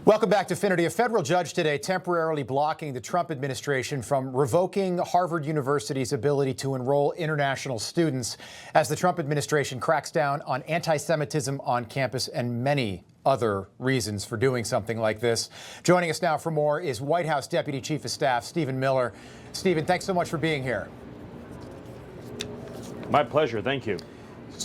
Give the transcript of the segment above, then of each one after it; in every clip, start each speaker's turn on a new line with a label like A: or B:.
A: Welcome back to Finnerty. A federal judge today temporarily blocking the Trump administration from revoking Harvard University's ability to enroll international students as the Trump administration cracks down on anti-Semitism on campus and many other reasons for doing something like this. Joining us now for more is White House Deputy Chief of Staff Stephen Miller. Stephen, thanks so much for being here.
B: My pleasure. Thank you.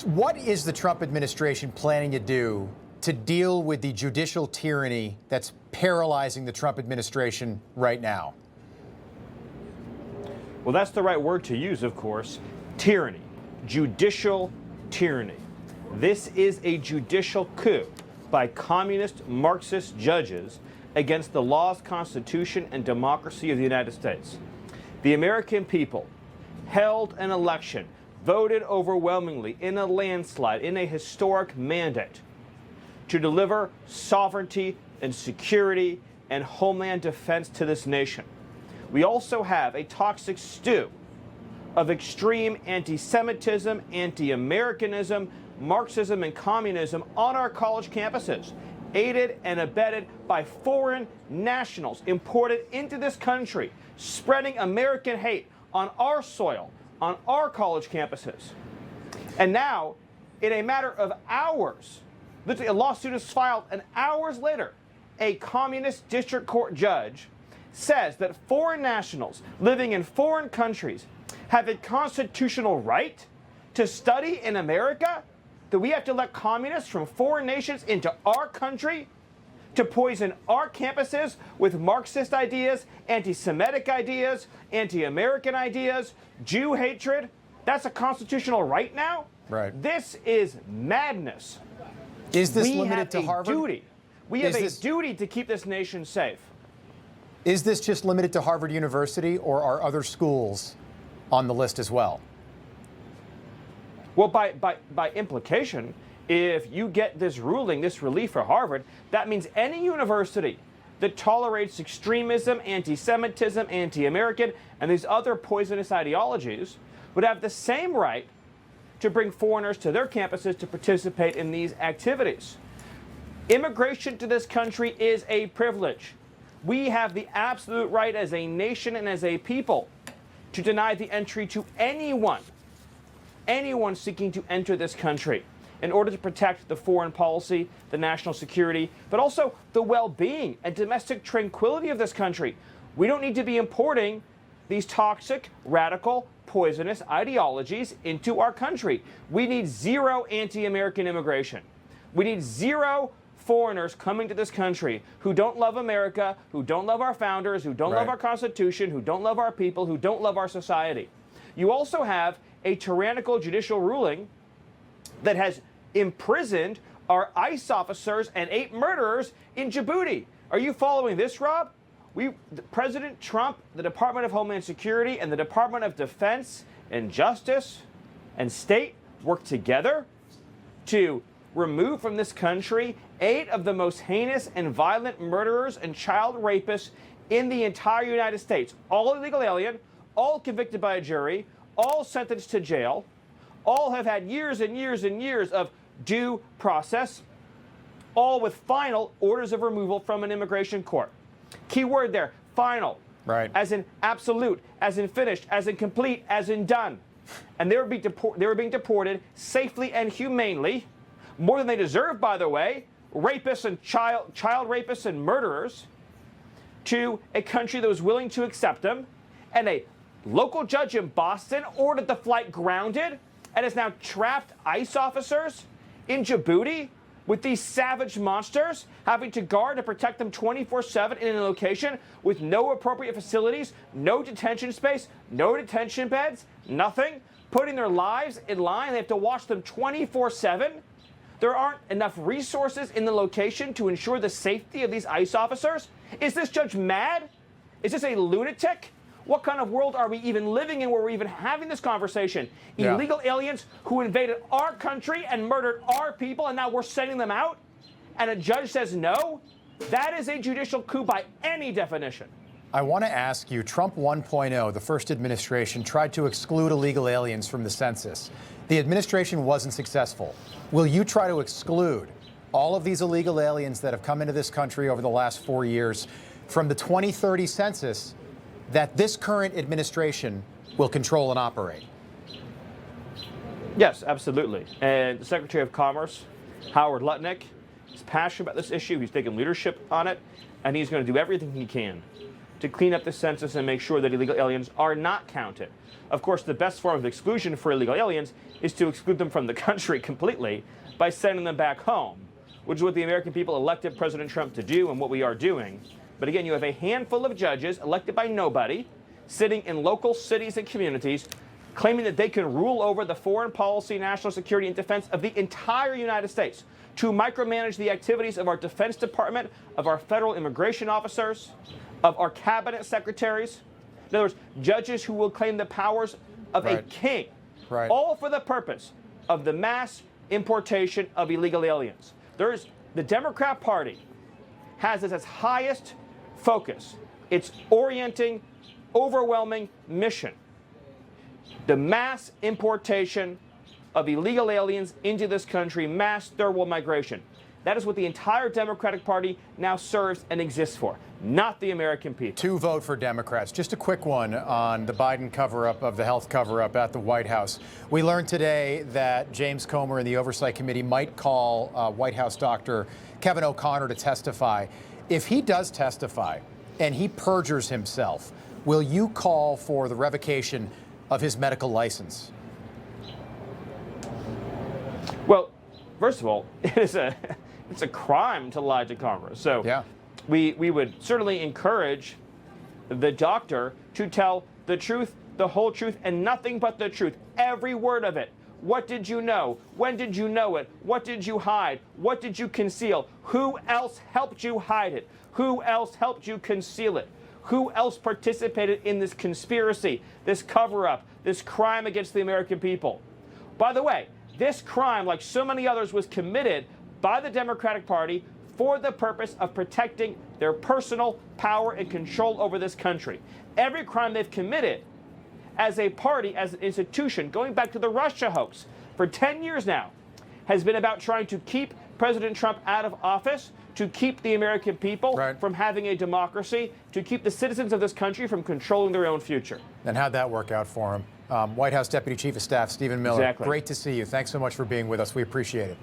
A: What is the Trump administration planning to do to deal with the judicial tyranny that's paralyzing the Trump administration right now?
B: Well, that's the right word to use, of course. Tyranny. Judicial tyranny. This is a judicial coup by communist Marxist judges against the laws, Constitution, and democracy of the United States. The American people held an election, voted overwhelmingly in a landslide, in a historic mandate, to deliver sovereignty and security and homeland defense to this nation. We also have a toxic stew of extreme anti-Semitism, anti-Americanism, Marxism, and communism on our college campuses, aided and abetted by foreign nationals imported into this country, spreading American hate on our soil, on our college campuses. And now, in a matter of hours, literally a lawsuit is filed, and hours later, a communist district court judge says that foreign nationals living in foreign countries have a constitutional right to study in America, that we have to let communists from foreign nations into our country to poison our campuses with Marxist ideas, anti-Semitic ideas, anti-American ideas, Jew hatred. That's a constitutional right now?
A: Right.
B: This is madness.
A: Is this limited to Harvard?
B: We have a duty to keep this nation safe.
A: Is this just limited to Harvard University, or are other schools on the list as well?
B: Well, by implication, if you get this ruling, this relief for Harvard, that means any university that tolerates extremism, anti-Semitism, anti-American, and these other poisonous ideologies would have the same right to bring foreigners to their campuses to participate in these activities. Immigration to this country is a privilege. We have the absolute right as a nation and as a people to deny the entry to anyone seeking to enter this country in order to protect the foreign policy, the national security, but also the well-being and domestic tranquility of this country. We don't need to be importing these toxic, radical, poisonous ideologies into our country. We need zero anti-American immigration. We need zero foreigners coming to this country who don't love America, who don't love our founders, who don't love our Constitution, who don't love our people, who don't love our society. You also have a tyrannical judicial ruling that has imprisoned our ICE officers and 8 murderers in Djibouti. Are you following this, Rob? President Trump, the Department of Homeland Security, and the Department of Defense and Justice and State worked together to remove from this country 8 of the most heinous and violent murderers and child rapists in the entire United States. All illegal alien, all convicted by a jury, all sentenced to jail, all have had years and years and years of due process, all with final orders of removal from an immigration court. Key word there, final.
A: Right.
B: As in absolute, as in finished, as in complete, as in done. And they were being deported safely and humanely, more than they deserve, by the way, rapists and child rapists and murderers, to a country that was willing to accept them. And a local judge in Boston ordered the flight grounded and has now trapped ICE officers in Djibouti with these savage monsters, having to guard and protect them 24/7 in a location with no appropriate facilities, no detention space, no detention beds, nothing, putting their lives in line. They have to watch them 24/7. There aren't enough resources in the location to ensure the safety of these ICE officers. Is this judge mad? Is this a lunatic? What kind of world are we even living in where we're even having this conversation?
A: Yeah.
B: Illegal aliens who invaded our country and murdered our people, and now we're sending them out? And a judge says no? That is a judicial coup by any definition.
A: I want to ask you, Trump 1.0, the first administration, tried to exclude illegal aliens from the census. The administration wasn't successful. Will you try to exclude all of these illegal aliens that have come into this country over the last 4 years from the 2030 census that this current administration will control and operate?
B: Yes, absolutely. And the Secretary of Commerce, Howard Lutnick, is passionate about this issue. He's taken leadership on it, and he's going to do everything he can to clean up the census and make sure that illegal aliens are not counted. Of course, the best form of exclusion for illegal aliens is to exclude them from the country completely by sending them back home, which is what the American people elected President Trump to do and what we are doing. But again, you have a handful of judges elected by nobody sitting in local cities and communities claiming that they can rule over the foreign policy, national security, and defense of the entire United States, to micromanage the activities of our Defense Department, of our federal immigration officers, of our cabinet secretaries. In other words, judges who will claim the powers of a king, all for the purpose of the mass importation of illegal aliens. The Democrat Party has as its highest focus, its orienting, overwhelming mission, the mass importation of illegal aliens into this country, mass third-world migration. That is what the entire Democratic Party now serves and exists for, not the American people.
A: To vote for Democrats. Just a quick one on the Biden cover-up of the health cover-up at the White House. We learned today that James Comer and the Oversight Committee might call White House doctor Kevin O'Connor to testify. If he does testify and he perjures himself, will you call for the revocation of his medical license?
B: Well, first of all, it's a crime to lie to Congress. So we would certainly encourage the doctor to tell the truth, the whole truth, and nothing but the truth. Every word of it. What did you know? When did you know it? What did you hide? What did you conceal? Who else helped you hide it? Who else helped you conceal it? Who else participated in this conspiracy, this cover-up, this crime against the American people? By the way, this crime, like so many others, was committed by the Democratic Party for the purpose of protecting their personal power and control over this country. Every crime they've committed as a party, as an institution, going back to the Russia hoax for 10 years now, has been about trying to keep President Trump out of office, to keep the American people from having a democracy, to keep the citizens of this country from controlling their own future.
A: And how'd that work out for him? White House Deputy Chief of Staff Stephen Miller, great to see you. Thanks so much for being with us. We appreciate it.